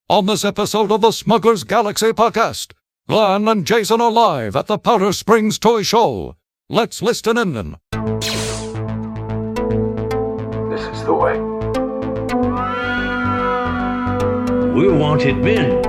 On this episode of the Smuggler's Galaxy podcast, Glenn and Jason are live at the Powder Springs Toy Show. Let's listen in. This is the way. We want it men.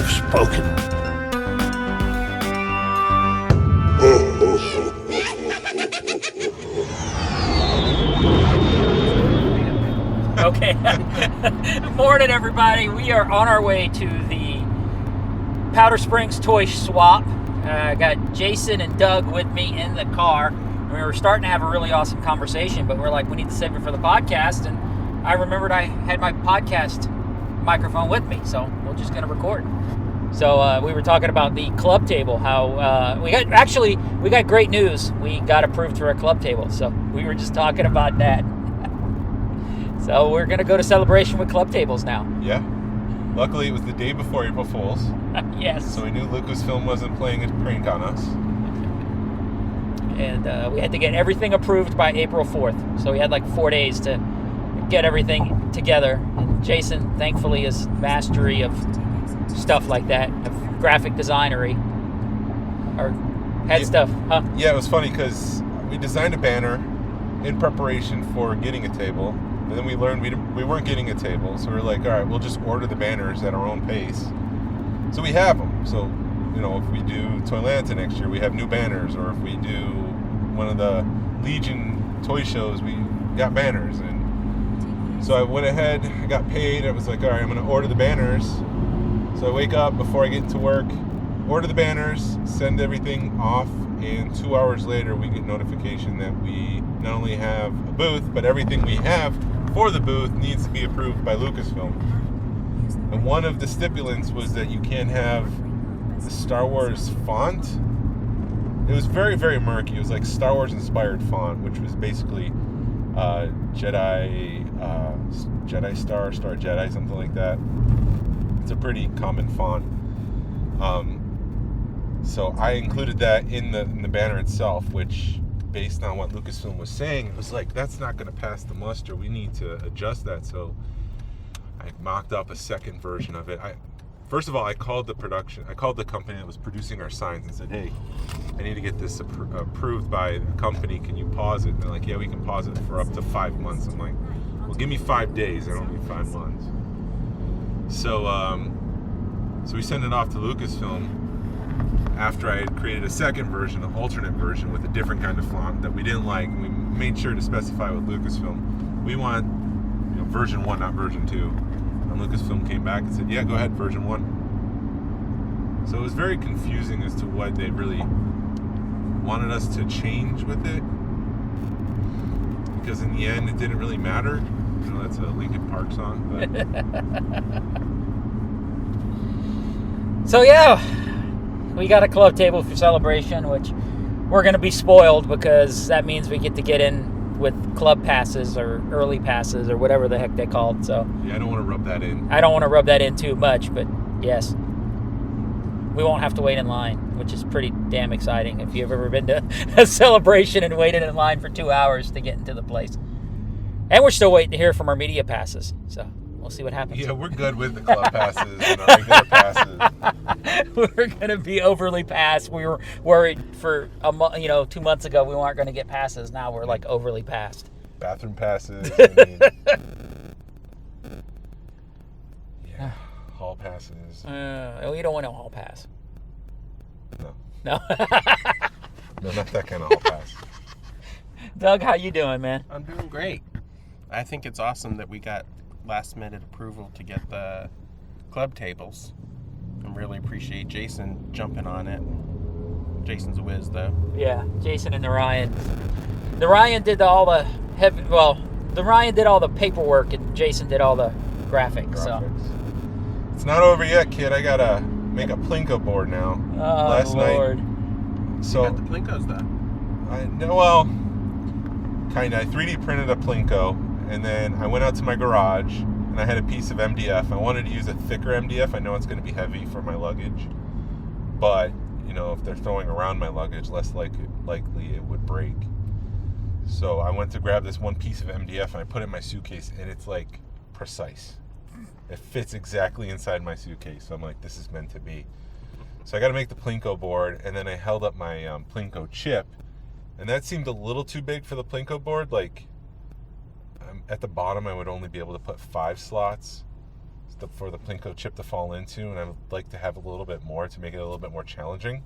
Spoken. Okay. Morning, everybody. We are on our way to the Powder Springs Toy Swap. I got Jason and Doug with me in the car. We were starting to have a really awesome conversation, but we're like, we need to save it for the podcast. And I remembered I had my podcast microphone with me, so we're just going to record. So we were talking about the club table, how we got great news. We got approved for a club table, so we were just talking about that. So we're going to go to Celebration with club tables now. Yeah. Luckily, it was the day before April Fool's. Yes. So we knew Lucasfilm wasn't playing a prank on us. And we had to get everything approved by April 4th. So we had like 4 days to get everything together. And Jason, thankfully, his mastery of stuff like that, of graphic designery, or stuff, huh? Yeah, it was funny because we designed a banner in preparation for getting a table, and then we learned we weren't getting a table, so we were like, all right, we'll just order the banners at our own pace. So we have them. So, you know, if we do Toylanta next year, we have new banners, or if we do one of the Legion toy shows, we got banners. And so I went ahead, I got paid, I was like, all right, I'm going to order the banners. So I wake up before I get into work, order the banners, send everything off, and 2 hours later we get notification that we not only have a booth, but everything we have for the booth needs to be approved by Lucasfilm. And one of the stipulants was that you can't have the Star Wars font. It was very, very murky. It was like Star Wars inspired font, which was basically Jedi Star Jedi, something like that. It's a pretty common font. So I included that in the banner itself, which, based on what Lucasfilm was saying, it was like, that's not going to pass the muster. We need to adjust that. So I mocked up a second version of it. First of all, I called the company that was producing our signs and said, hey, I need to get this approved by the company. Can you pause it? And they're like, yeah, we can pause it for up to 5 months. I'm like, well, give me 5 days. I don't need 5 months. So we sent it off to Lucasfilm after I had created a second version, an alternate version with a different kind of font that we didn't like. We made sure to specify with Lucasfilm, we want, version 1, not version 2. And Lucasfilm came back and said, yeah, go ahead, version 1. So it was very confusing as to what they really wanted us to change with it. Because in the end, it didn't really matter. That's a Linkin Park song, but... So yeah, we got a club table for Celebration, which we're going to be spoiled because that means we get to get in with club passes or early passes or whatever the heck they called. So yeah, I don't want to rub that in. I don't want to rub that in too much, but yes, we won't have to wait in line, which is pretty damn exciting. If you've ever been to a Celebration and waited in line for 2 hours to get into the place. And we're still waiting to hear from our media passes, so we'll see what happens. Yeah, we're good with the club passes and our regular passes. We're going to be overly passed. We were worried for 2 months ago we weren't going to get passes. Now we're like overly passed. Bathroom passes. Hall passes. We don't want a hall pass. No. No, not that kind of hall pass. Doug, how you doing, man? I'm doing great. I think it's awesome that we got last minute approval to get the club tables. I really appreciate Jason jumping on it. Jason's a whiz, though. Yeah, Jason and the Ryan. The Ryan did all the Ryan did all the paperwork and Jason did all the graphics. So. It's not over yet, kid. I gotta make a Plinko board now. Oh, Lord. Night. So you got the Plinkos done. Well, kind of. I 3D printed a Plinko, and then I went out to my garage, and I had a piece of MDF. I wanted to use a thicker MDF. I know it's going to be heavy for my luggage, but, if they're throwing around my luggage, less likely it would break. So I went to grab this one piece of MDF, and I put it in my suitcase, and it's, precise. It fits exactly inside my suitcase. So I'm like, this is meant to be. So I got to make the Plinko board, and then I held up my Plinko chip, and that seemed a little too big for the Plinko board. At the bottom, I would only be able to put 5 slots for the Plinko chip to fall into, and I would like to have a little bit more to make it a little bit more challenging.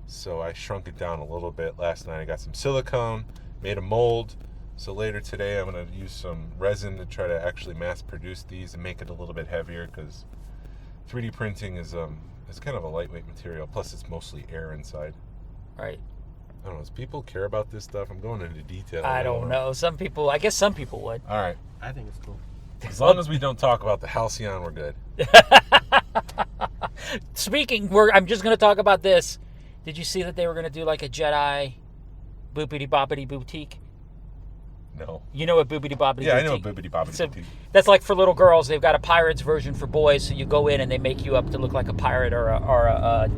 So I shrunk it down a little bit. Last night I got some silicone, made a mold. So later today I'm going to use some resin to try to actually mass produce these and make it a little bit heavier, because 3D printing is kind of a lightweight material. Plus it's mostly air inside. Right. I don't know. Does people care about this stuff? I'm going into detail. I don't know. I guess some people would. All right. I think it's cool. As long as we don't talk about the Halcyon, we're good. I'm just going to talk about this. Did you see that they were going to do like a Jedi boopity boppity boutique? No. You know what boopity boppity boutique? Yeah, I know what boopity boppity boutique. That's like for little girls. They've got a pirate's version for boys. So you go in and they make you up to look like a pirate or a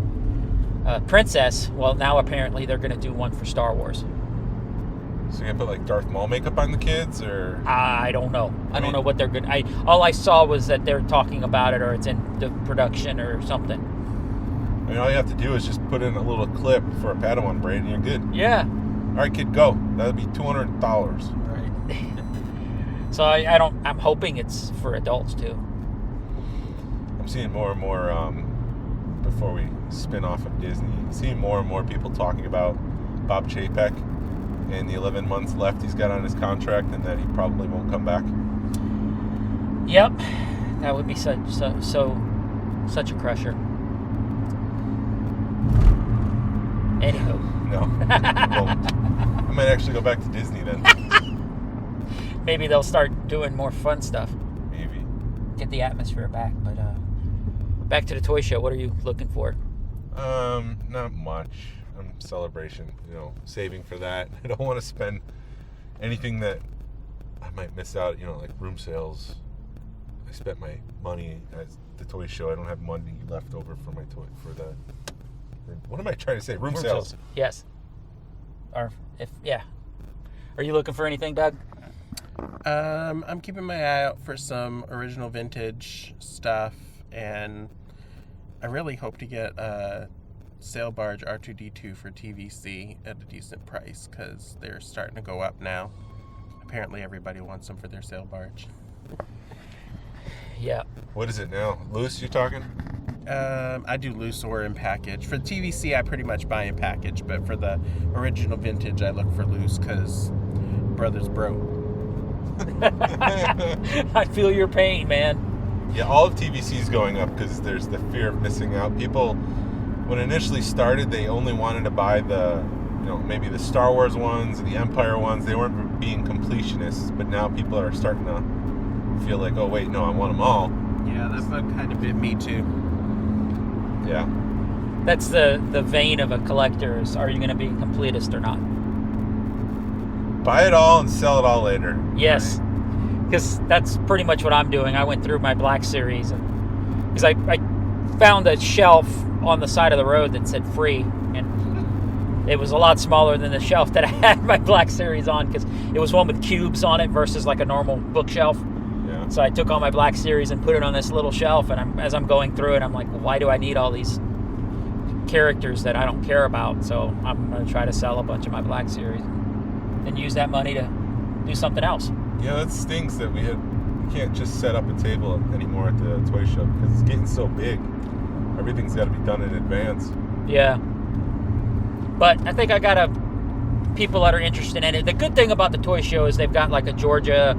princess. Well, now apparently they're going to do one for Star Wars. So you're going to put Darth Maul makeup on the kids, or? I don't know. I don't know what they're going to... All I saw was that they're talking about it, or it's in the production or something. All you have to do is just put in a little clip for a Padawan braid and you're good. Yeah. All right, kid, go. That would be $200. Right. So I'm hoping it's for adults too. I'm seeing more and more, before we spin off of Disney, I'm seeing more and more people talking about Bob Chapek and the 11 months left he's got on his contract, and that he probably won't come back. Yep. That would be such a crusher. Anywho. No. I might actually go back to Disney then. Maybe they'll start doing more fun stuff. Maybe. Get the atmosphere back. But back to the toy show. What are you looking for? Not much. Celebration, saving for that. I don't want to spend anything that I might miss out, like room sales. I spent my money at the toy show. I don't have money left over for my toy what am I trying to say? Room sales. Yes. Are you looking for anything, Doug? I'm keeping my eye out for some original vintage stuff, and I really hope to get a sail barge R2-D2 for TVC at a decent price, because they're starting to go up now. Apparently everybody wants them for their sail barge. Yeah. What is it now? Loose, you talking? I do loose or in package. For TVC, I pretty much buy in package, but for the original vintage, I look for loose, because brothers broke. I feel your pain, man. Yeah, all of TVC is going up because there's the fear of missing out. People, when it initially started, they only wanted to buy the, maybe the Star Wars ones, the Empire ones. They weren't being completionists, but now people are starting to feel like, oh wait, no, I want them all. Yeah, that bug kind of bit me too. Yeah. That's the vein of a collector is, are you going to be a completist or not? Buy it all and sell it all later. Yes. Because that's pretty much what I'm doing. I went through my Black Series because I found a shelf on the side of the road that said free, and it was a lot smaller than the shelf that I had my Black Series on, because it was one with cubes on it versus like a normal bookshelf. Yeah. So I took all my Black Series and put it on this little shelf, and as I'm going through it, I'm like, well, why do I need all these characters that I don't care about? So I'm going to try to sell a bunch of my Black Series and use that money to do something else. Yeah, that stinks that we can't just set up a table anymore at the toy show, because it's getting so big. Everything's got to be done in advance. Yeah. But I think I got people that are interested in it. The good thing about the toy show is they've got like a Georgia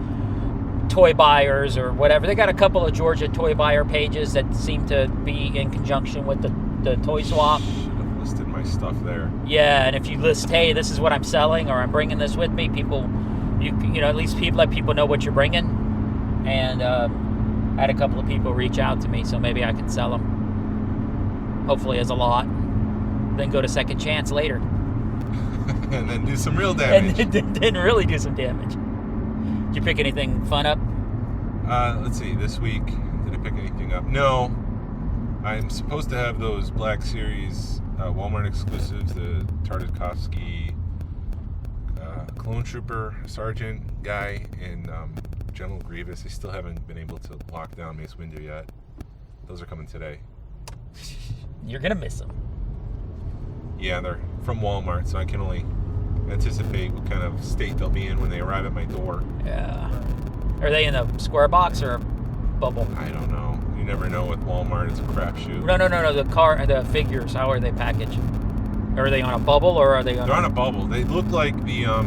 toy buyers or whatever. They got a couple of Georgia toy buyer pages that seem to be in conjunction with the toy swap. I've listed my stuff there. Yeah, and if you list, hey, this is what I'm selling, or I'm bringing this with me, people, you at least let people know what you're bringing. And I had a couple of people reach out to me, so maybe I can sell them. Hopefully as a lot. Then go to Second Chance later. And then do some real and damage. it didn't really do some damage. Did you pick anything fun up? Let's see. This week, did I pick anything up? No. I'm supposed to have those Black Series Walmart exclusives, the Tartakovsky Clone Trooper Sergeant guy and General Grievous. I still haven't been able to lock down Mace Windu yet. Those are coming today. You're gonna miss them. Yeah, they're from Walmart, so I can only anticipate what kind of state they'll be in when they arrive at my door. Yeah. Are they in a square box or a bubble? I don't know. You never know with Walmart. It's a crapshoot. No. The figures. How are they packaged? Are they on a bubble or are they on? They're on a bubble. They look like they're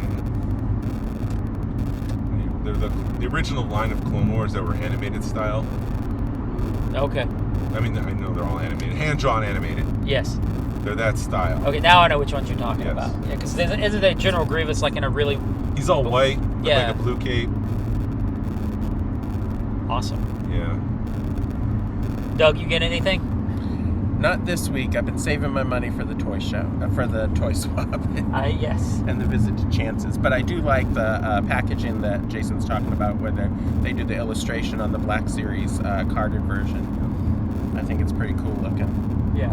the original line of Clone Wars that were animated style. Okay. I mean, I know they're all animated, hand-drawn animated. Yes. They're that style. Okay, now I know which ones you're talking Yes. about. Yeah, because isn't that General Grievous like in a really He's all white with Yeah. like a blue cape. awesome? Yeah. Doug, you get anything? Not this week. I've been saving my money for the toy show, for the toy swap, Yes. and the visit to Chance's. But I do like the packaging that Jason's talking about, where they do the illustration on the Black Series carded version. I think it's pretty cool looking. Yeah.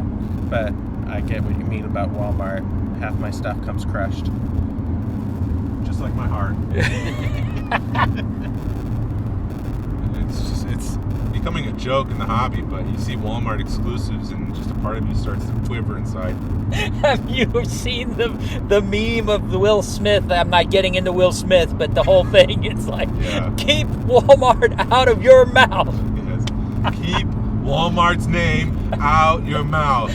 But I get what you mean about Walmart. Half my stuff comes crushed. Just like my heart. It's becoming a joke in the hobby, but you see Walmart exclusives and just a part of you starts to quiver inside. Have you seen the meme of the Will Smith? I'm not getting into Will Smith, but the whole thing, it's like, Yeah. keep Walmart out of your mouth. Yes. Keep Walmart's name out your mouth.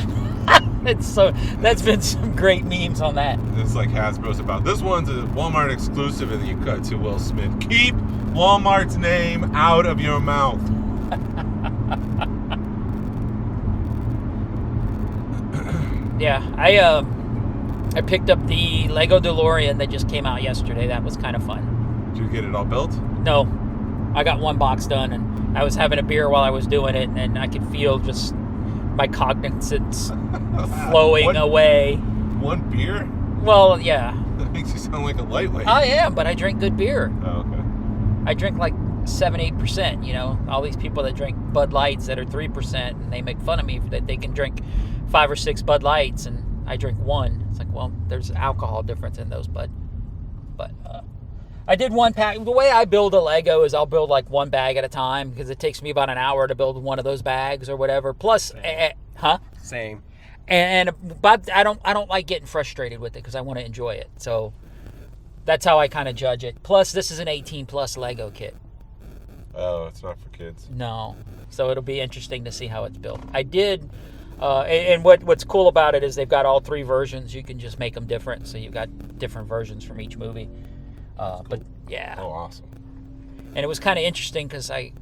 That's been some great memes on that. It's like Hasbro's about, this one's a Walmart exclusive, and then you cut to Will Smith. Keep Walmart's name out of your mouth. Yeah, I picked up the Lego DeLorean that just came out yesterday. That was kind of fun. Did you get it all built? No, I got one box done, and I was having a beer while I was doing it, and I could feel just my cognizance flowing away. One beer? Well, yeah, That makes you sound like a lightweight. I am, but I drink good beer. Oh, okay. I drink like 7-8%. You know, all these people that drink Bud Lights that are 3%, and they make fun of me that they can drink 5 or 6 Bud Lights, and I drink 1. It's like, well, there's alcohol difference in those, Bud. But I did one pack. The way I build a Lego is I'll build like one bag at a time because it takes me about an hour to build one of those bags or whatever. Plus, Same. But I don't like getting frustrated with it because I want to enjoy it. So that's how I kind of judge it. Plus, this is an 18+ Lego kit. Oh, it's not for kids. No. So it'll be interesting to see how it's built. I did, and what's cool about it is they've got all 3 versions. You can just make them different. So you've got different versions from each movie. But yeah. Oh, awesome. And it was kind of interesting because I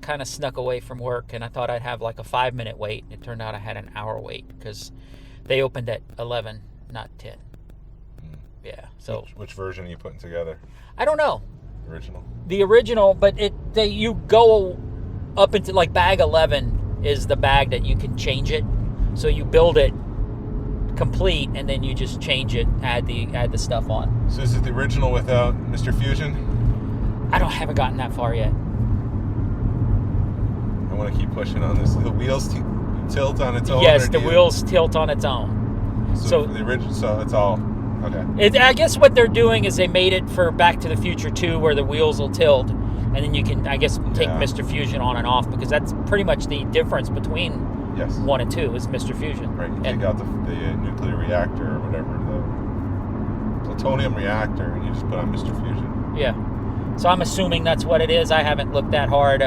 kind of snuck away from work and I thought I'd have like a 5-minute wait. It turned out I had an hour wait because they opened at 11, not 10. Yeah. So Which version are you putting together? I don't know. Original? The original, but you go up into like bag 11 is the bag that you can change it. So you build it complete and then you just change it, add the stuff on. So is it the original without Mr. Fusion? haven't gotten that far yet. I want to keep pushing on this. The wheels tilt on its own? Yes, or the do you- wheels tilt on its own. So the original, so it's all, okay. I guess what they're doing is they made it for Back to the Future 2 where the wheels will tilt and then you can, I guess, take Yeah. Mr. Fusion on and off because that's pretty much the difference between Yes. 1 and 2 is Mr. Fusion. Right, you And- take out the nuclear reactor or whatever, the plutonium reactor, and you just put on Mr. Fusion. Yeah. So I'm assuming that's what it is. I haven't looked that hard.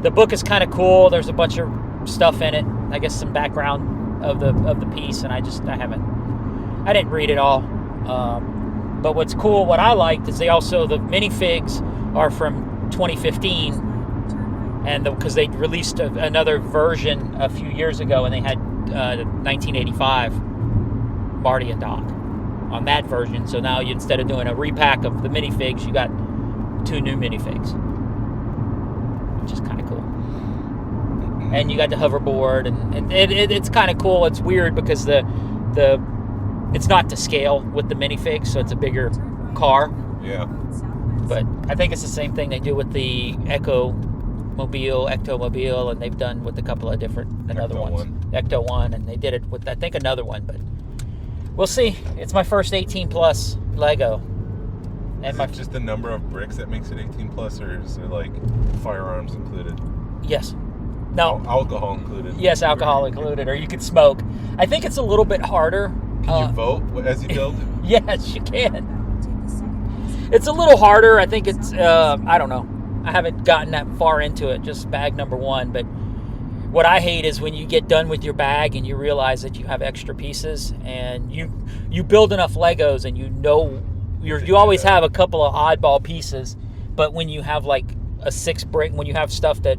The book is kind of cool. There's a bunch of stuff in it. I guess some background of the piece, and I didn't read it all. But what's cool, what I liked is the minifigs are from 2015, and because they released another version a few years ago, and they had 1985 Marty and Doc on that version. So now instead of doing a repack of the minifigs, you got 2 new minifigs, which is kind of cool. And you got the hoverboard, and it's kind of cool. It's weird because the it's not to scale with the minifigs, so it's a bigger car. Yeah. But I think it's the same thing they do with the Ectomobile, and they've done with a couple of another Ecto ones. one. Ecto 1, and they did it with, I think, another one, but we'll see. It's my first 18 plus Lego. Is it just the number of bricks that makes it 18 plus, or is it like firearms included? Yes. No. Alcohol included. Yes, alcohol included, or you could smoke. I think it's a little bit harder. Can you vote as you build? Yes, you can. It's a little harder. I think it's, I don't know. I haven't gotten that far into it, just bag number 1. But what I hate is when you get done with your bag and you realize that you have extra pieces, and you build enough Legos, and you always have a couple of oddball pieces. But when you have like a 6 brick, when you have stuff that,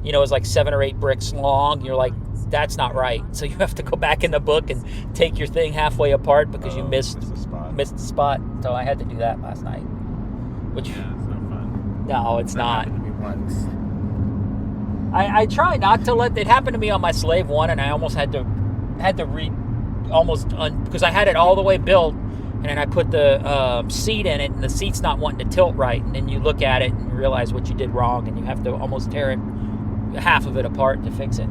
is like 7 or 8 bricks long, you're like, that's not right. So you have to go back in the book and take your thing halfway apart because you missed the spot. So I had to do that last night. Which, Yeah, it's no fun. no, it's That not. happened to me once. I try not to let it happen to me on my Slave 1, and I almost had to because I had it all the way built, and then I put the seat in it, and the seat's not wanting to tilt right, and then you look at it and you realize what you did wrong, and you have to almost tear it, half of it apart to fix it.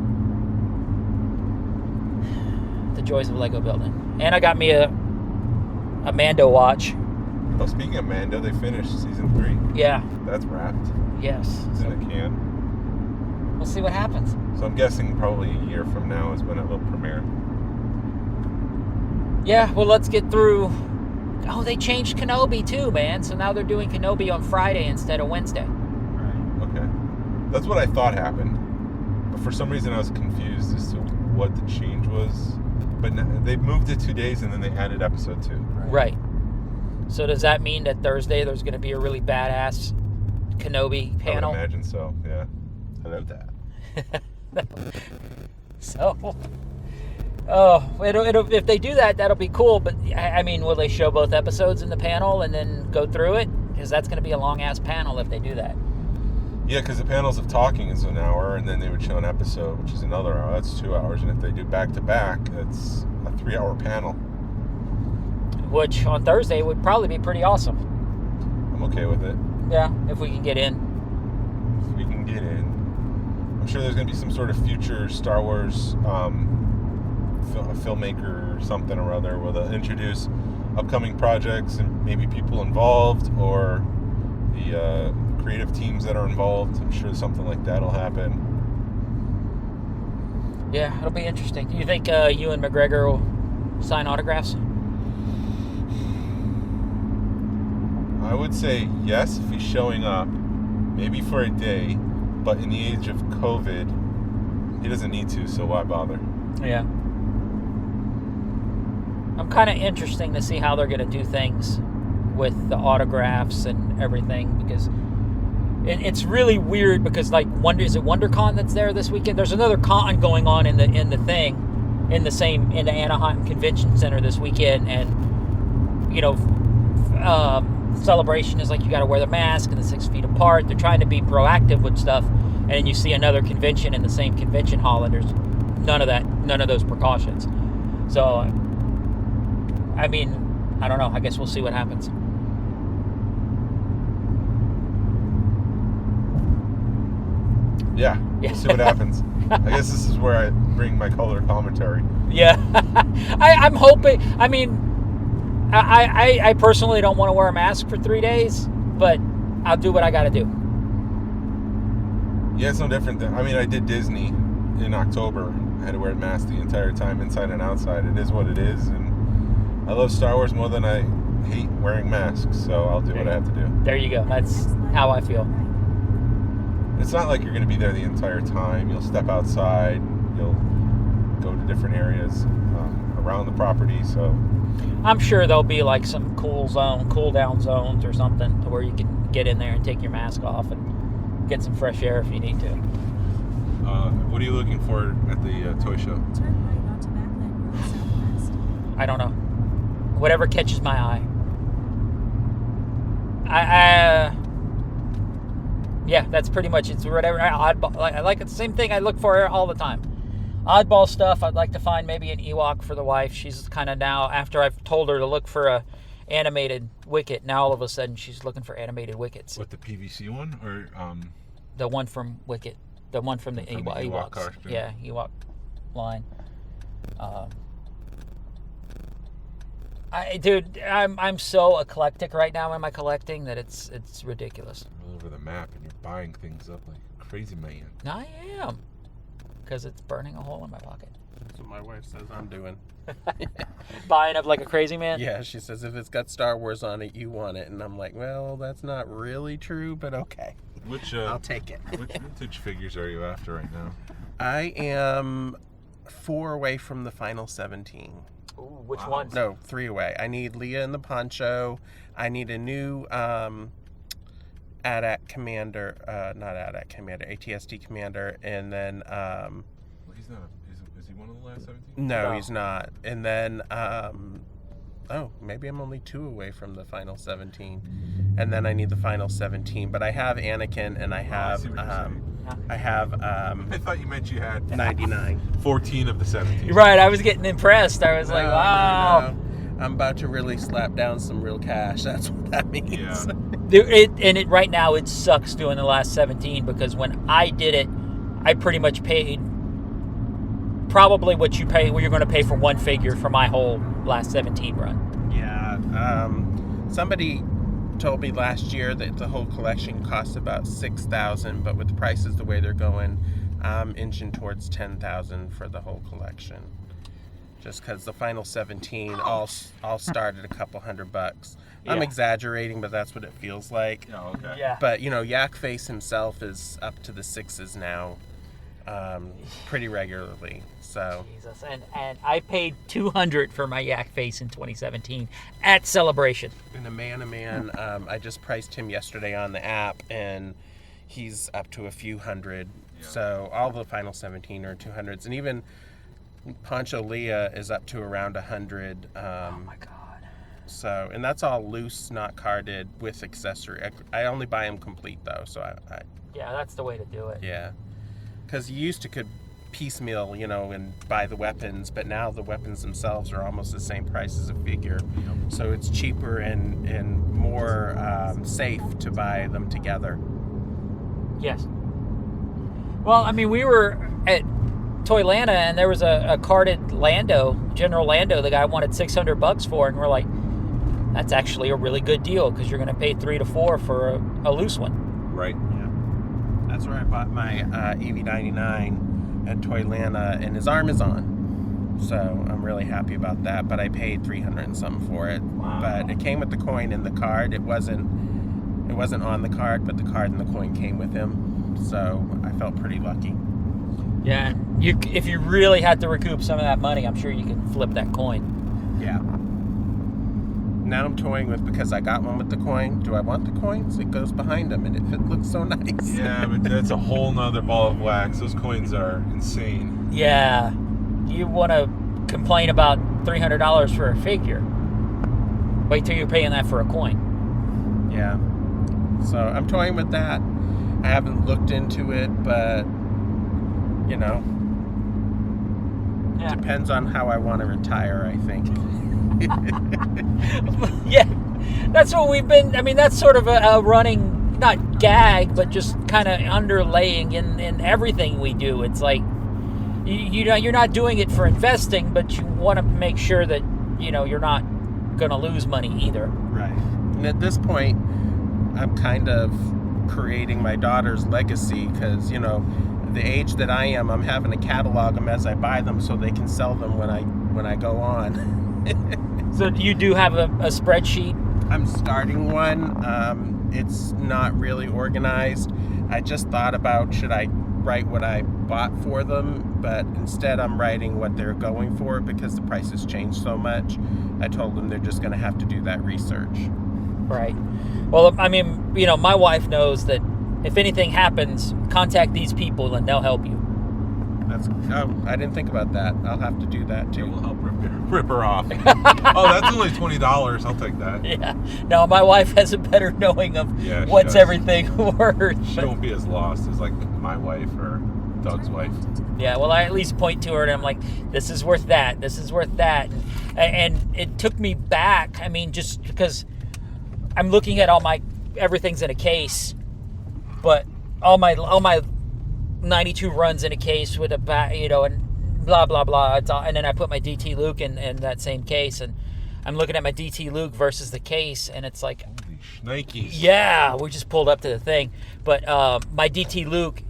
The joys of Lego building. And I got me a Mando watch. Oh, speaking of Mando, they finished season 3. Yeah. That's wrapped. Yes. It's in a can. We'll see what happens. So I'm guessing probably a year from now is when it will premiere. Yeah, well, let's get through. Oh, they changed Kenobi too, man. So now they're doing Kenobi on Friday instead of Wednesday. Right. Okay. That's what I thought happened. But for some reason I was confused as to what the change was. But they moved it 2 days and then they added episode 2. Right. So does that mean that Thursday there's going to be a really badass Kenobi I panel? would imagine so, yeah. I love that. So, it'll if they do that, that'll be cool. But I mean, will they show both episodes in the panel and then go through it? Because that's going to be a long ass panel if they do that. Yeah, because the panels of talking is an hour, and then they would show an episode, which is another hour. That's 2 hours, and if they do back to back, it's a 3-hour panel. Which on Thursday would probably be pretty awesome. I'm okay with it. Yeah, if we can get in. If we can get in. I'm sure there's going to be some sort of future Star Wars filmmaker or something or other where they'll introduce upcoming projects and maybe people involved or the creative teams that are involved. I'm sure something like that will happen. Yeah, it'll be interesting. Do you think Ewan McGregor will sign autographs? I would say yes if he's showing up, maybe for a day, but in the age of COVID, he doesn't need to, so why bother? Yeah. I'm kind of interesting to see how they're going to do things with the autographs and everything, because it's really weird because is it WonderCon that's there this weekend? There's another con going on in the Anaheim Convention Center this weekend, and celebration is like you got to wear the mask and the 6 feet apart. They're trying to be proactive with stuff, and then you see another convention in the same convention hall, and there's none of those precautions. So, I mean, I don't know. I guess we'll see what happens. Yeah, we'll see what happens. I guess this is where I bring my color commentary. Yeah, I'm hoping. I mean, I personally don't want to wear a mask for 3 days, but I'll do what I got to do. Yeah, it's no different than, I did Disney in October. I had to wear a mask the entire time, inside and outside. It is what it is, and I love Star Wars more than I hate wearing masks, so I'll do what I have to do. There you go. That's how I feel. It's not like you're going to be there the entire time. You'll step outside, you'll go to different areas around the property, so... I'm sure there'll be like some cool down zones or something to where you can get in there and take your mask off and get some fresh air if you need to. What are you looking for at the toy show? Turn right onto Backland Road Southwest. I don't know. Whatever catches my eye. Yeah, that's pretty much it's whatever. I like the same thing I look for all the time. Oddball stuff, I'd like to find maybe an Ewok for the wife. She's kind of now, after I've told her to look for a animated Wicket, now all of a sudden she's looking for animated Wickets. What, the PVC one or The one from Wicket, the one from the From the Ewok Ewoks. costume. Yeah, Ewok line. Dude, I'm so eclectic right now in my collecting that it's ridiculous. all over the map, and you're buying things up like a crazy man? I am, because it's burning a hole in my pocket. That's what my wife says I'm doing. Buying up like a crazy man. Yeah, she says if it's got Star Wars on it, you want it. And I'm like, well, that's not really true, but okay. Which I'll take it. which vintage figures are you after right now? I am 4 away from the final 17. Ooh, which Wow. one? No, 3 away. I need Leia in the poncho. I need a new AT-AT commander, not AT-AT commander, ATST commander, and then Well, he's not. Is he one of the last 17? no, No. he's not. And then oh, maybe I'm only 2 away from the final 17, and then I need the final 17. But I have Anakin, and I have see what you're saying. I have I thought you meant you had 99. 14 of the 17. You're right. I was getting impressed. I was like, wow. No. I'm about to really slap down some real cash. That's what that means. Yeah. Dude, right now it sucks doing the last 17 because when I did it, I pretty much paid probably what you're going to pay for one figure for my whole last 17 run. Yeah. Somebody told me last year that the whole collection cost about $6,000, but with the prices the way they're going, I'm inching towards $10,000 for the whole collection. Just because the final 17 all started a couple $100. I'm Yeah. exaggerating, but that's what it feels like. Oh, okay. Yeah. But Yak Face himself is up to the 6s now, pretty regularly. So Jesus. And I paid $200 for my Yak Face in 2017 at Celebration. in a man, I just priced him yesterday on the app, and he's up to a few hundred. Yeah. So all the final 17 are 200s, and even Poncho Leia is up to around 100. Oh my God. So, and that's all loose, not carded, with accessory. I only buy them complete though. So I Yeah, that's the way to do it. yeah, because you used to could piecemeal, and buy the weapons, but now the weapons themselves are almost the same price as a figure. So it's cheaper and more safe to buy them together. Yes. Well, I mean, we were at Toylanta and there was a carded Lando, General Lando, the guy wanted $600 for, and we're like, that's actually a really good deal because you're going to pay 3 to 4 for a loose one. Right. Yeah, that's where I bought my EV99 at Toylanta, and his arm is on. So I'm really happy about that. But I paid 300 and something for it. Wow. But it came with the coin and the card. It wasn't on the card, but the card and the coin came with him. So I felt pretty lucky. Yeah. If you really had to recoup some of that money, I'm sure you could flip that coin. Yeah. Now I'm toying with, because I got one with the coin. Do I want the coins? It goes behind them, and it looks so nice. Yeah, but that's a whole nother ball of wax. Those coins are insane. Yeah. You want to complain about $300 for a figure. Wait till you're paying that for a coin. Yeah. So I'm toying with that. I haven't looked into it, but Yeah. depends on how I want to retire, I think. Yeah, that's what we've been. I mean, that's sort of a running, not gag, but just kind of underlaying in everything we do. It's like you're not doing it for investing, but you want to make sure that you're not going to lose money either. Right. And at this point, I'm kind of creating my daughter's legacy, because the age that I am, I'm having to catalog them as I buy them so they can sell them when I go on. So you do have a spreadsheet. I'm starting one. It's not really organized. I just thought about, should I write what I bought for them, but instead I'm writing what they're going for, because the prices changed so much. I told them they're just going to have to do that research. Right. Well, I mean, my wife knows that if anything happens, contact these people and they'll help you. I didn't think about that. I'll have to do that It too. will help rip her off. Oh, that's only $20. I'll take that. Yeah. No, my wife has a better knowing of Yeah, she what's does. everything worth. She won't be as lost as like my wife or Doug's wife. Yeah, well, I at least point to her and I'm like, this is worth that. This is worth that. And it took me back. I mean, just because I'm looking at everything's in a case, but all my 92 runs in a case with and blah, blah, blah. It's all, and then I put my DT Luke in that same case, and I'm looking at my DT Luke versus the case, and it's like, Holy shnikes. yeah, we just pulled up to the thing. But my DT Luke,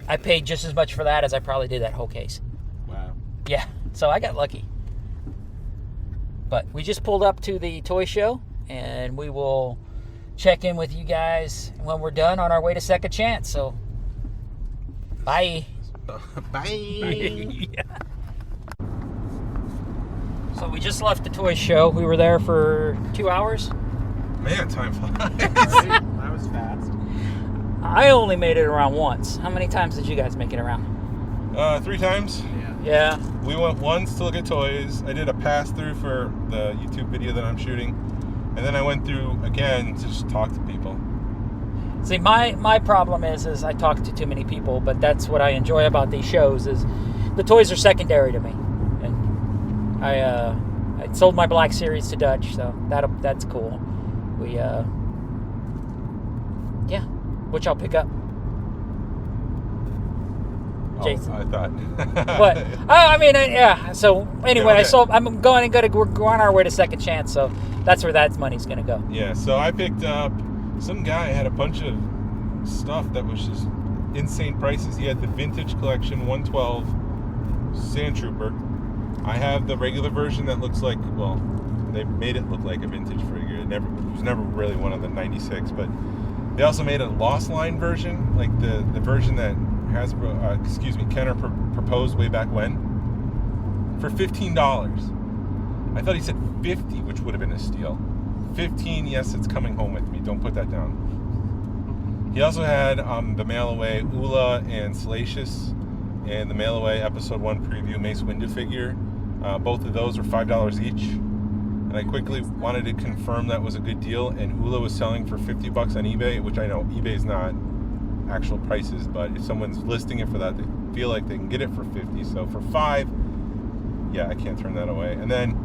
I paid just as much for that as I probably did that whole case. Wow. Yeah, so I got lucky. But we just pulled up to the toy show, and we will check in with you guys when we're done on our way to Second Chance. So, bye. Bye. So we just left the toy show. We were there for 2 hours. Man, time flies. That was fast. I only made it around once. How many times did you guys make it around? 3 times. Yeah. We went once to look at toys. I did a pass through for the YouTube video that I'm shooting, and then I went through again to just talk to people. See, my problem is I talk to too many people, but that's what I enjoy about these shows is the toys are secondary to me. And I sold my Black Series to Dutch, so that's cool. We yeah, which I'll pick up. Jason. Oh, I thought. What? I mean, yeah. So anyway, Okay. we're on our way to Second Chance, so that's where that money's gonna go. Yeah, so I picked up, some guy had a bunch of stuff that was just insane prices. He had the vintage collection 112 Sand Trooper. I have the regular version that looks like, well, they made it look like a vintage figure. It was never really one of the 96, but they also made a Lost Line version, like the version that Kenner proposed way back when, for $15. I thought he said 50, which would have been a steal. 15, yes, it's coming home with me. Don't put that down. He also had the mail away Ula and Salacious, and the mail away episode 1 preview Mace Windu figure. Both of those were $5 each. And I quickly wanted to confirm that was a good deal. And Ula was selling for $50 on eBay, which I know eBay's not actual prices, but if someone's listing it for that, they feel like they can get it for 50. So for $5, yeah, I can't turn that away. And then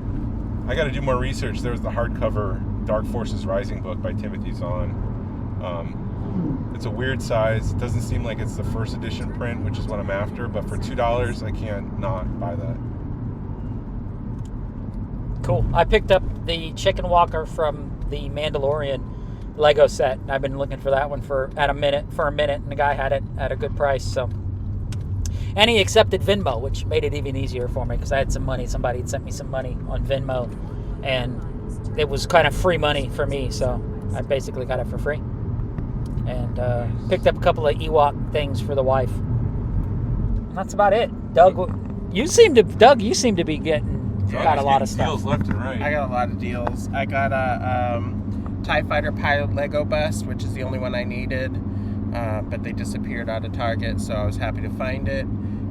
I got to do more research. There's the hardcover Dark Forces Rising book by Timothy Zahn. It's a weird size. It doesn't seem like it's the first edition print, which is what I'm after, but for $2, I can't not buy that. Cool. I picked up the Chicken Walker from the Mandalorian Lego set. I've been looking for that one for a minute, and the guy had it at a good price. So, and he accepted Venmo, which made it even easier for me because I had some money. Somebody had sent me some money on Venmo, and it was kind of free money for me. So I basically got it for free, and picked up a couple of Ewok things for the wife. And that's about it. Doug, you seem to be got a lot of stuff. Deals left and right. I got a lot of deals. I got a TIE Fighter pilot Lego bust, which is the only one I needed, but they disappeared out of Target, so I was happy to find it.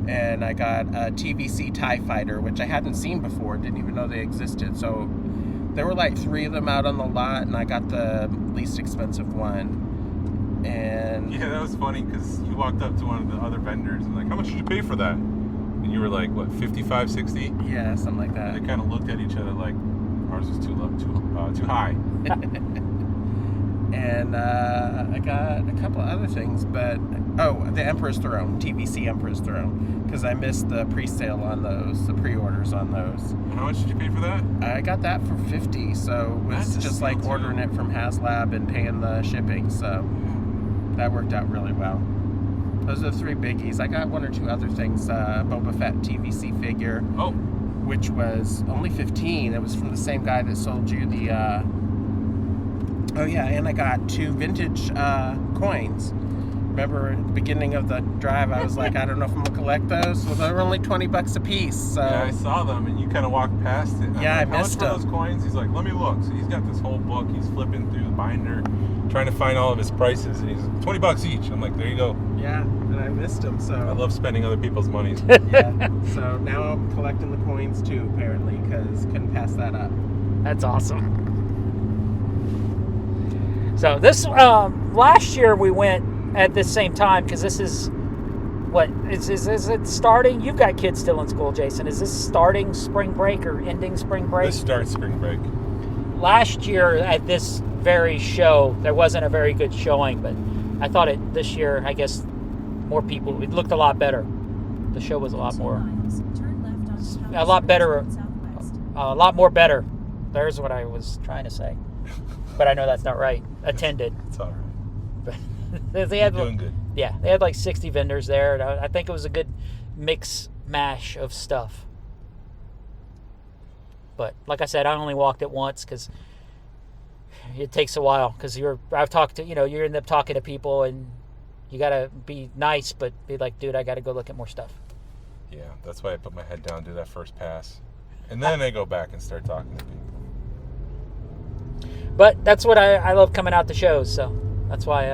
And I got a TVC TIE Fighter, which I hadn't seen before, didn't even know they existed. So there were like 3 of them out on the lot, and I got the least expensive one. And Yeah, that was funny because you walked up to one of the other vendors and like, how much did you pay for that? And you were like, what, 55, 60? yeah, something like that. And they kind of looked at each other like, ours was too low, too high. And I got a couple of other things, but the Emperor's Throne, TVC Emperor's Throne, because I missed the pre-sale on those, the pre-orders on those. And how much did you pay for that? I got that for $50, so it was That's a just steal, like too. ordering it from HasLab and paying the shipping, so that worked out really well. Those are the 3 biggies. I got 1 or 2 other things. Boba Fett TVC figure, Oh, which was only $15. It was from the same guy that sold you the. Oh yeah, and I got 2 vintage coins. Remember at the beginning of the drive, I was like, I don't know if I'm gonna collect those. Well, they were only $20 a piece. So yeah, I saw them and you kind of walked past it. And I'm Yeah, like, I how missed much were them. those coins? He's like, let me look. So he's got this whole book. He's flipping through the binder, trying to find all of his prices, and he's $20 each. I'm like, there you go. yeah, and I missed them. So I love spending other people's money. yeah. So now I'm collecting the coins too, apparently, because couldn't pass that up. That's awesome. So this last year we went at this same time because this is what is it starting? You've got kids still in school, Jason. Is this starting spring break or ending spring break? This starts spring break. Last year at this very show, there wasn't a very good showing, but I thought this year, I guess, more people. It looked a lot better. The show was a lot 2 more, miles, turn left onto Powder a lot better, Springs Road Southwest. a lot more better. There's what I was trying to say, but I know that's not right. Attended. It's all right. They had, You're doing good. yeah, they had like 60 vendors there. And I think it was a good mix mash of stuff. But like I said, I only walked it once because it takes a while. Because I've talked to, you end up talking to people and you gotta be nice, but be like, dude, I gotta go look at more stuff. Yeah, that's why I put my head down, do that first pass, and then I go back and start talking to people. But that's what I love coming out to shows. So that's why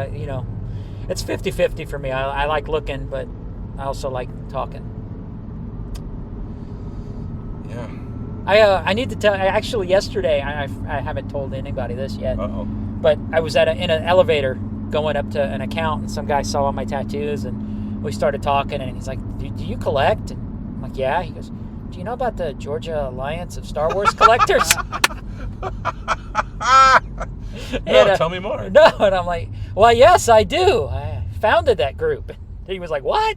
it's 50-50 for me. I like looking, but I also like talking. Yeah. I need to tell. Actually, yesterday I haven't told anybody this yet. Uh-oh. But I was in an elevator going up to an account, and some guy saw all my tattoos, and we started talking. And he's like, "Do you collect?" And I'm like, "Yeah." He goes, "Do you know about the Georgia Alliance of Star Wars Collectors?" No, tell me more. No, and I'm like, "Well, yes, I do. I founded that group." And he was like, "What?"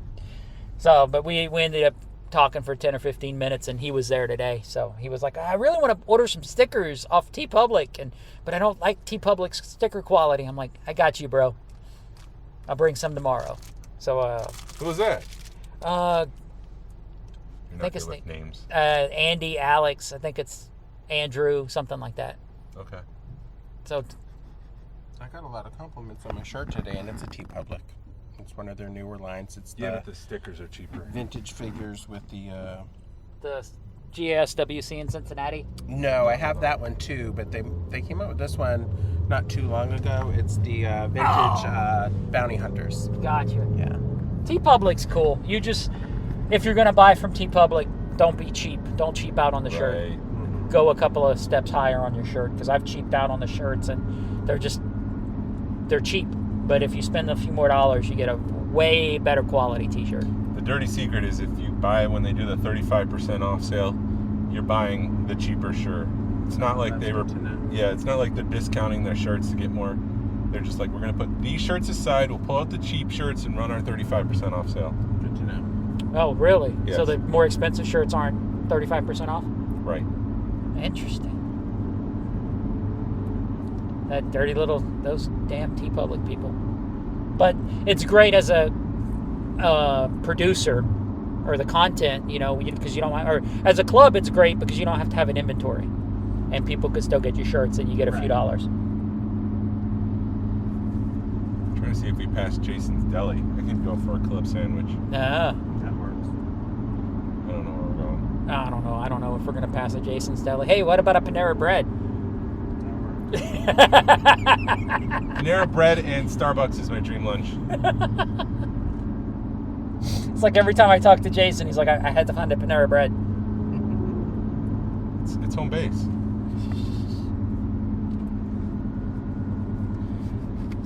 So, but we ended up talking for 10 or 15 minutes, and he was there today. So he was like, I really want to order some stickers off TeePublic, but I don't like TeePublic's sticker quality. I'm like, I got you, bro. I'll bring some tomorrow. So Who was that? I You're think not it's good with names. Andy, Alex, I think it's Andrew, something like that. Okay. So I got a lot of compliments on my shirt today, and it's a TeePublic. It's one of their newer lines. It's Yeah, but the stickers are cheaper. vintage figures with the. the GSWC in Cincinnati. No, I have that one too, but they came out with this one not too long ago. It's the vintage bounty hunters. Gotcha. Yeah. TeePublic's cool. You just, if you're gonna buy from TeePublic, don't be cheap. Don't cheap out on the shirt. Right. Go a couple of steps higher on your shirt, because I've cheaped out on the shirts and they're cheap. But if you spend a few more dollars, you get a way better quality t-shirt. The dirty secret is if you buy when they do the 35% off sale, you're buying the cheaper shirt. It's not like That's they were, good to know. yeah, it's not like they're discounting their shirts to get more. They're just like, we're gonna put these shirts aside, we'll pull out the cheap shirts and run our 35% off sale. Good to know. Oh, really? Yes. So the more expensive shirts aren't 35% off? Right. Interesting. That those damn TeePublic people. But it's great as a producer or the content, because you don't want, or as a club, it's great because you don't have to have an inventory, and people could still get your shirts, and you get a few dollars. Trying to see if we pass Jason's Deli. I can go for a club sandwich. That works. I don't know where we're going. I don't know. I don't know if we're gonna pass a Jason's Deli. Hey, what about a Panera Bread? Panera Bread and Starbucks is my dream lunch. It's like every time I talk to Jason, he's like, I had to find a Panera Bread. It's home base.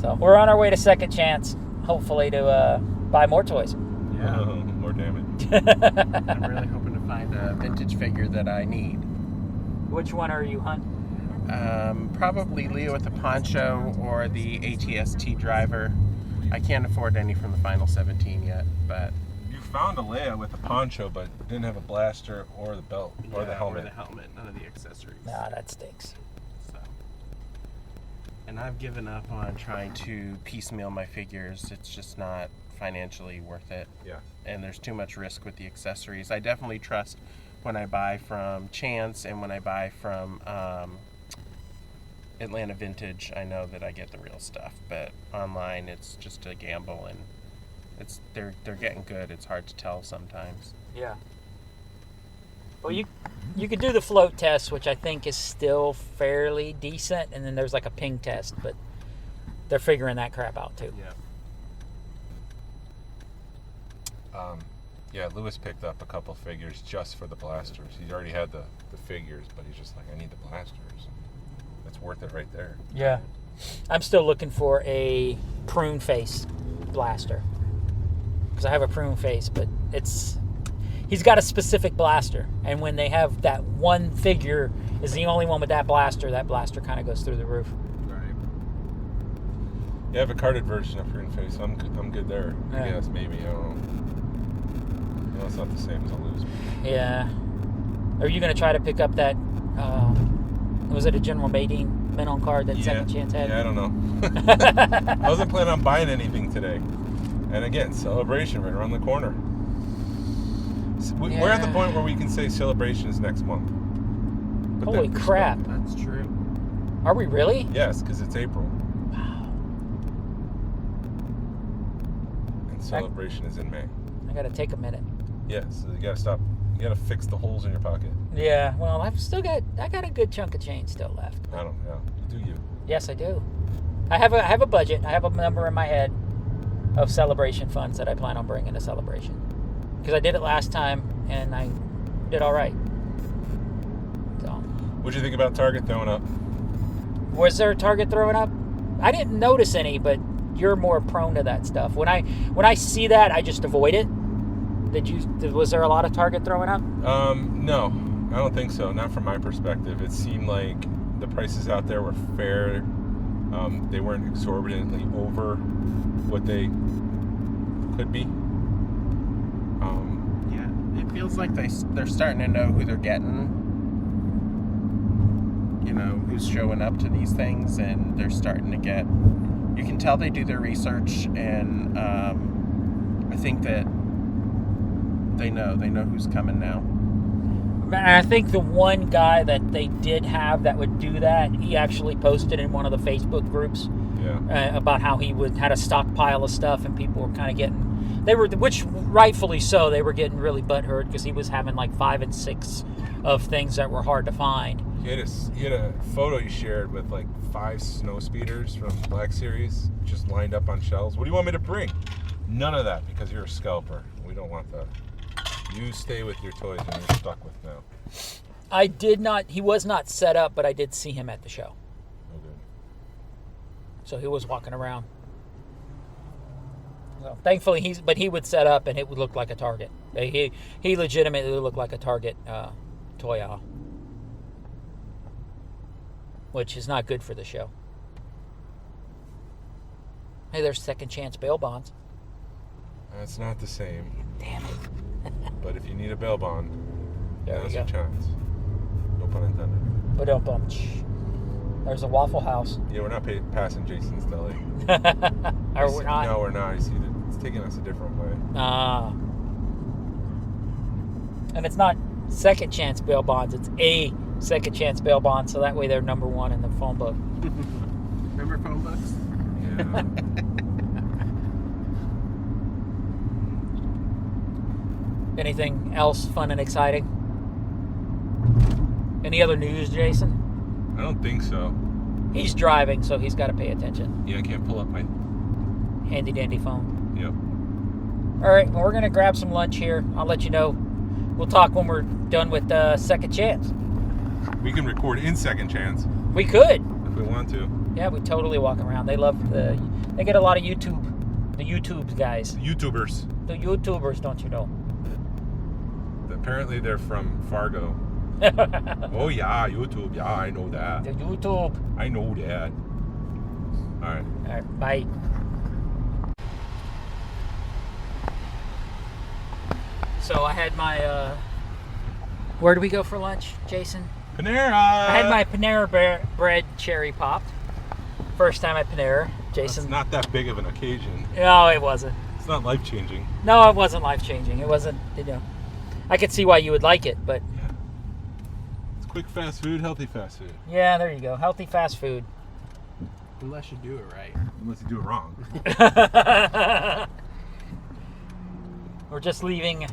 So we're on our way to Second Chance, hopefully to buy more toys. Yeah. More damage. I'm really hoping to find a vintage figure that I need. Which one are you, Hunt? Probably Leo with the poncho or the ATST driver. I can't afford any from the Final 17 yet, but You found a Leia with a poncho, but didn't have a blaster or the belt or the helmet. Or the helmet, none of the accessories. Nah, that stinks. So. And I've given up on trying to piecemeal my figures. It's just not financially worth it. Yeah. And there's too much risk with the accessories. I definitely trust when I buy from Chance and when I buy from Atlanta Vintage, I know that I get the real stuff. But online, it's just a gamble, and they're getting good. It's hard to tell sometimes. Yeah. Well, you could do the float test, which I think is still fairly decent, and then there's like a ping test, but they're figuring that crap out too. Yeah. Yeah, Lewis picked up a couple figures just for the blasters. He's already had the figures, but he's just like, I need the blasters. That's worth it right there. Yeah. I'm still looking for a prune face blaster. because I have a prune face, but he's got a specific blaster, and when they have that one figure is the only one with that blaster kind of goes through the roof. Right. Yeah, I have a carded version of Prune Face. I'm good there. Yeah. I guess maybe, I don't know. No, it's not the same as a lose. Yeah. Are you going to try to pick up that, was it a General Badine Menon card that Second Chance had? Yeah, I don't know. I wasn't planning on buying anything today. And again, Celebration right around the corner. We're at the point where we can say Celebration is next month. Put that Holy in crap. perspective. That's true. Are we really? Yes, because it's April. Wow. And Celebration is in May. I got to take a minute. Yes, so you gotta stop. You gotta fix the holes in your pocket. Yeah, well, I got a good chunk of change still left. I don't know. Do you? Yes, I do. I have a budget. I have a number in my head of Celebration funds that I plan on bringing to Celebration. Because I did it last time, and I did all right. So, What'd you think about Target throwing up? was there a Target throwing up? I didn't notice any, but you're more prone to that stuff. When I see that, I just avoid it. Was there a lot of Target throwing up? No, I don't think so. Not from my perspective. It seemed like the prices out there were fair. They weren't exorbitantly over what they could be. Yeah, it feels like they're starting to know who they're getting. You know, who's showing up to these things, and they're starting to get. You can tell they do their research, and I think that they know who's coming now. And I think the one guy that they did have that would do that, he actually posted in one of the Facebook groups about how he had a stockpile of stuff, and people were kind of which rightfully so, they were getting really butthurt because he was having like 5 and 6 of things that were hard to find. He had a photo he shared with like 5 snow speeders from Black Series just lined up on shelves. What do you want me to bring? None of that, because you're a scalper. We don't want that. You stay with your toys, and you're stuck with now. He was not set up, but I did see him at the show. Okay. So he was walking around. So thankfully, he would set up, and it would look like a Target. He legitimately looked like a Target toy aisle, which is not good for the show. Hey, there's Second Chance bail bonds. That's not the same. Damn it. But if you need a bail bond, There now's we your go. chance. No pun intended. But there's a Waffle House. Yeah, we're not passing Jason's Deli. Or we're not. No, we're not. You see, it's taking us a different way. And it's not Second Chance bail bonds. It's a Second Chance bail bond. So that way they're number one in the phone book. Remember phone books? Yeah. Anything else fun and exciting? Any other news, Jason? I don't think so. He's driving, so he's got to pay attention. Yeah, I can't pull up my. Handy dandy phone. Yep. All right, well, we're going to grab some lunch here. I'll let you know. We'll talk when we're done with Second Chance. We can record in Second Chance We could. if we want to. Yeah, we totally walk around. They love they get a lot of the YouTube guys. YouTubers. The YouTubers, don't you know? Apparently they're from Fargo. Oh yeah, YouTube. Yeah, I know that. The YouTube. I know that. All right. All right, bye. So I had my, where do we go for lunch, Jason? Panera. I had my Panera bread cherry popped. First time at Panera. It's Jason. not that big of an occasion. No, it wasn't. It's not life changing. No, it wasn't life-changing. It wasn't, I could see why you would like it, but Yeah. It's quick fast food, healthy fast food. yeah, there you go. Healthy fast food. Unless you do it right. Unless you do it wrong. We're just leaving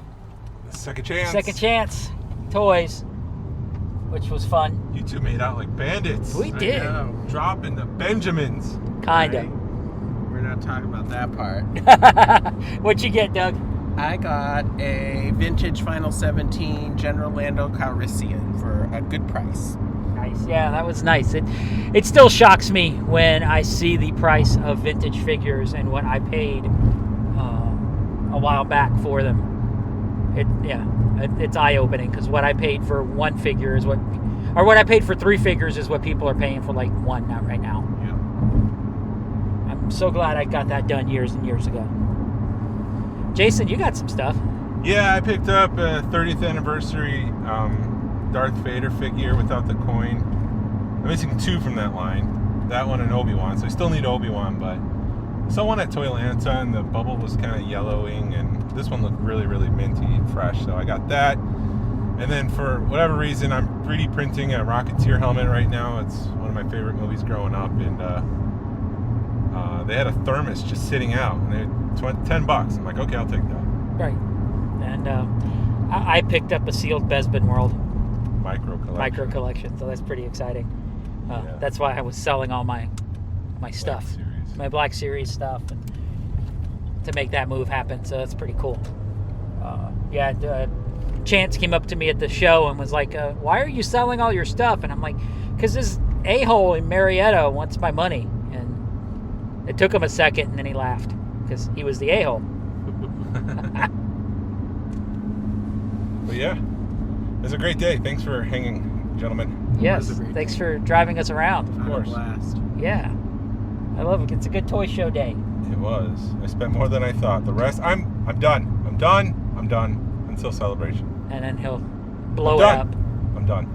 Second Chance. Second Chance toys, which was fun. You two made out like bandits. We did. I know. Dropping the Benjamins. Kinda. We're not talking about that part. What'd you get, Doug? I got a vintage Final 17 General Lando Calrissian for a good price. Nice. Yeah, that was nice. It still shocks me when I see the price of vintage figures and what I paid a while back for them. It's eye-opening because what I paid for one figure is what I paid for 3 figures is what people are paying for like one right now. Yeah. I'm so glad I got that done years and years ago. Jason, you got some stuff. Yeah, I picked up a 30th anniversary Darth Vader figure without the coin. I'm missing 2 from that line. That one and Obi-Wan, so I still need Obi-Wan, but saw one at Toylanta and the bubble was kind of yellowing, and this one looked really, really minty and fresh, so I got that. And then for whatever reason, I'm 3D printing a Rocketeer helmet right now. It's one of my favorite movies growing up, and they had a thermos just sitting out, and they had $10. I'm like, okay, I'll take that. Right. And I picked up a sealed Bespin World Micro collection, so that's pretty exciting. Yeah. That's why I was selling all my stuff, Series. my Black Series stuff, and to make that move happen. So that's pretty cool. Chance came up to me at the show and was like, "Why are you selling all your stuff?" And I'm like, "Because this a-hole in Marietta wants my money." And it took him a second, and then he laughed because he was the a-hole. But yeah, it was a great day. Thanks for hanging, gentlemen. Yes, a great thanks for driving us around. Of course. Blast. Yeah, I love it. It's a good toy show day. It was. I spent more than I thought. The rest, I'm done. I'm done until Celebration. And then he'll blow it done. up. I'm done.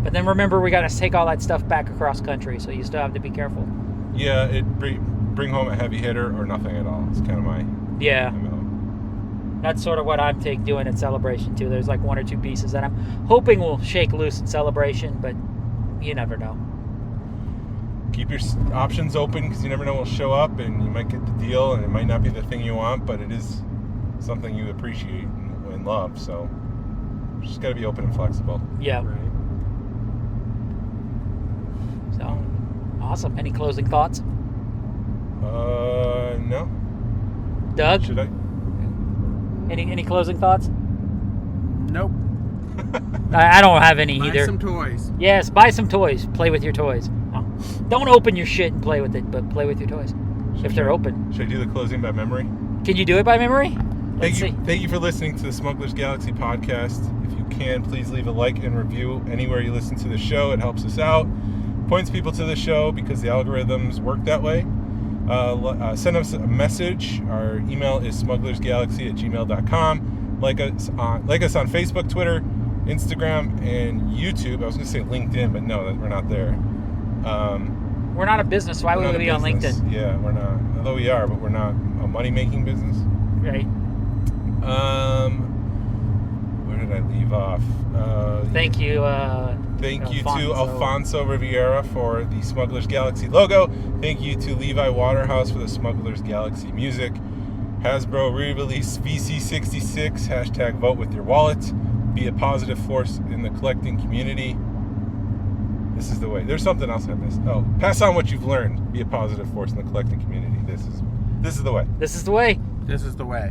But then remember, we got to take all that stuff back across country, so you still have to be careful. Yeah, bring home a heavy hitter or nothing at all. It's kind of my Yeah, MO. that's sort of what I'm doing at Celebration too. There's like 1 or 2 pieces that I'm hoping will shake loose at Celebration, but you never know. Keep your options open because you never know what'll show up, and you might get the deal, and it might not be the thing you want, but it is something you appreciate and love. So just got to be open and flexible. Yeah. Right. So awesome. Any closing thoughts, No. Doug? Should I? Any closing thoughts? Nope. I don't have any Buy either. some toys. Yes, buy some toys. Play with your toys. No, don't open your shit and play with it, but play with your toys if they're open. Should I do the closing by memory? Can you do it by memory? Let's see. Thank you for listening to the Smuggler's Galaxy podcast. If you can, please leave a like and review anywhere you listen to the show. It helps us out. Points people to the show because the algorithms work that way. Send us a message. Our email is smugglersgalaxy@gmail.com. Like us on Facebook, Twitter, Instagram, and YouTube. I was going to say LinkedIn, but no, we're not there. We're not a business. Why We're would not we a be on business. LinkedIn? Yeah, we're not. Although we are, but we're not a money-making business. Right. Where did I leave off? Thank you. Thank you to Alfonso. Alfonso Riviera for the Smuggler's Galaxy logo. Thank you to Levi Waterhouse for the Smuggler's Galaxy music. Hasbro re-release VC66, hashtag vote with your wallet. Be a positive force in the collecting community. This is the way. There's something else I missed. Oh, pass on what you've learned. Be a positive force in the collecting community. This is the way. This is the way. This is the way.